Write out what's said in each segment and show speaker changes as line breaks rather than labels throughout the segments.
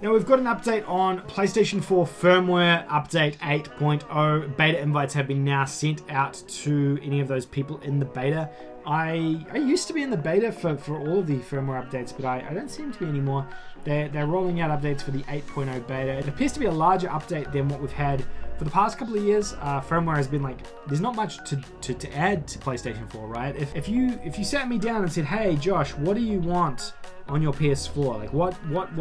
Now we've got an update on PlayStation 4 firmware update 8.0. Beta invites have been now sent out to any of those people in the beta. I used to be in the beta for all of the firmware updates, but I don't seem to be anymore. They're rolling out updates for the 8.0 beta. It appears to be a larger update than what we've had for the past couple of years. Firmware has been like, there's not much to add to PlayStation 4, right? If you sat me down and said, hey Josh, what do you want on your PS4? Like what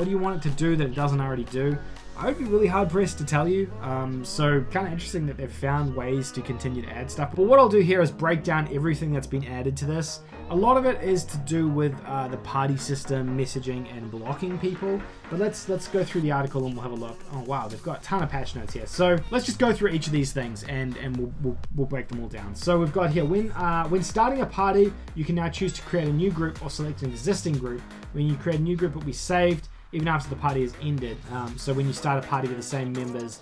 do you want it to do that it doesn't already do? I would be really hard pressed to tell you. So kind of interesting that they've found ways to continue to add stuff. But what I'll do here is break down everything that's been added to this. A lot of it is to do with the party system, messaging, and blocking people. But let's go through the article and we'll have a look. Oh wow, they've got a ton of patch notes here. So let's just go through each of these things and we'll break them all down. So we've got here, when starting a party, you can now choose to create a new group or select an existing group. When you create a new group, it will be saved even after the party has ended. So when you start a party with the same members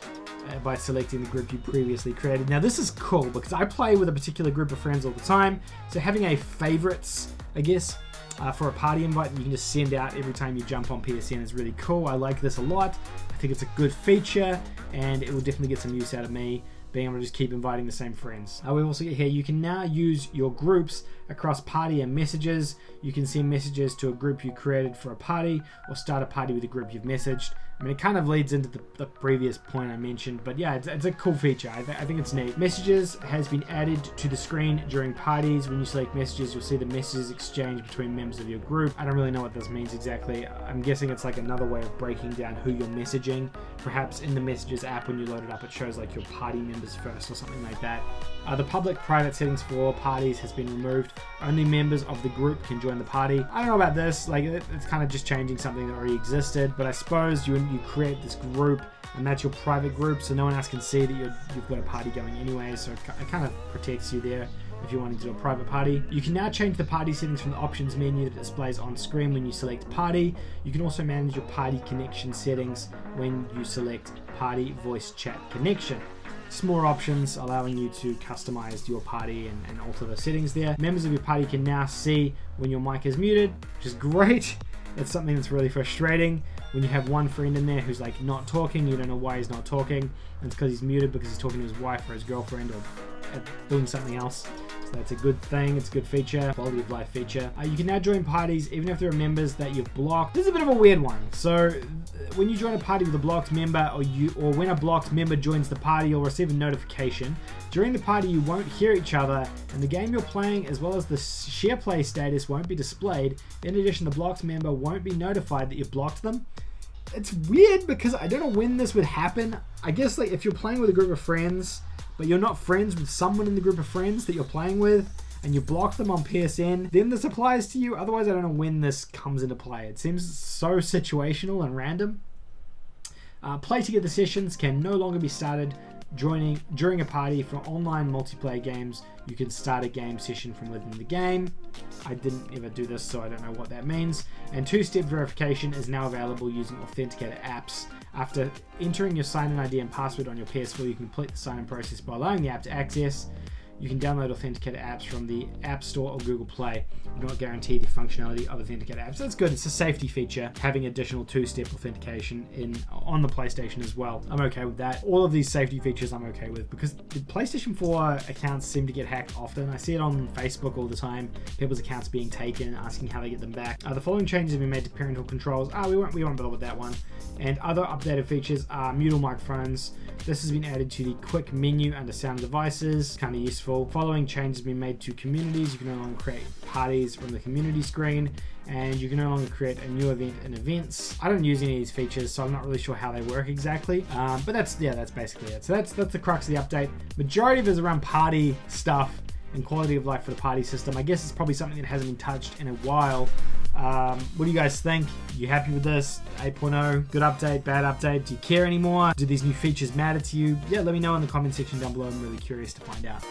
by selecting the group you previously created. Now this is cool because I play with a particular group of friends all the time. So having a favorites, I guess, for a party invite that you can just send out every time you jump on PSN is really cool. I like this a lot. I think it's a good feature and it will definitely get some use out of me being able to just keep inviting the same friends. We also get here, you can now use your groups across party and messages. You can send messages to a group you created for a party or start a party with a group you've messaged. I mean, it kind of leads into the previous point I mentioned, but yeah, it's a cool feature. I think it's neat. Messages has been added to the screen during parties. When you select messages, you'll see the messages exchanged between members of your group. I don't really know what this means exactly. I'm guessing it's like another way of breaking down who you're messaging. Perhaps in the messages app, when you load it up, it shows like your party members first or something like that. The public private settings for all parties has been removed. Only members of the group can join the party. I don't know about this, like it's kind of just changing something that already existed, but I suppose you create this group and that's your private group, so no one else can see that you've got a party going anyway, so it kind of protects you there if you're wanting to do a private party. You can now change the party settings from the options menu that displays on screen when you select party. You can also manage your party connection settings when you select party voice chat connection. Some more options allowing you to customize your party and alter the settings there. Members of your party can now see when your mic is muted, which is great. It's something that's really frustrating when you have one friend in there who's like not talking, you don't know why he's not talking, and it's because he's muted because he's talking to his wife or his girlfriend or doing something else. So that's a good thing, it's a good feature, quality of life feature. You can now join parties even if there are members that you've blocked. This is a bit of a weird one. So when you join a party with a blocked member or when a blocked member joins the party, you'll receive a notification. During the party you won't hear each other and the game you're playing as well as the share play status won't be displayed. In addition, the blocked member won't be notified that you've blocked them. It's weird because I don't know when this would happen. I guess like if you're playing with a group of friends but you're not friends with someone in the group of friends that you're playing with and you block them on PSN, then this applies to you. Otherwise, I don't know when this comes into play. It seems so situational and random. Play together sessions can no longer be started during a party. For online multiplayer games, you can start a game session from within the game. I didn't ever do this, so I don't know what that means. And two-step verification is now available using authenticator apps. After entering your sign-in ID and password on your PS4, you can complete the sign-in process by allowing the app to access. You can download authenticator apps from the App Store or Google Play. You do not guarantee the functionality of authenticator apps. That's good. It's a safety feature, having additional two-step authentication on the PlayStation as well. I'm okay with that. All of these safety features I'm okay with because the PlayStation 4 accounts seem to get hacked often. I see it on Facebook all the time. People's accounts being taken, asking how they get them back. The following changes have been made to parental controls. We won't bother with that one. And other updated features are mute all microphones. This has been added to the quick menu under sound devices. Kind of useful. Following changes have been made to communities. You can no longer create parties from the community screen, and you can no longer create a new event in events. I don't use any of these features, so I'm not really sure how they work exactly. But that's basically it. So that's the crux of the update. Majority of it is around party stuff and quality of life for the party system. I guess it's probably something that hasn't been touched in a while. What do you guys think? You happy with this? 8.0, good update, bad update? Do you care anymore? Do these new features matter to you? Yeah, let me know in the comment section down below. I'm really curious to find out.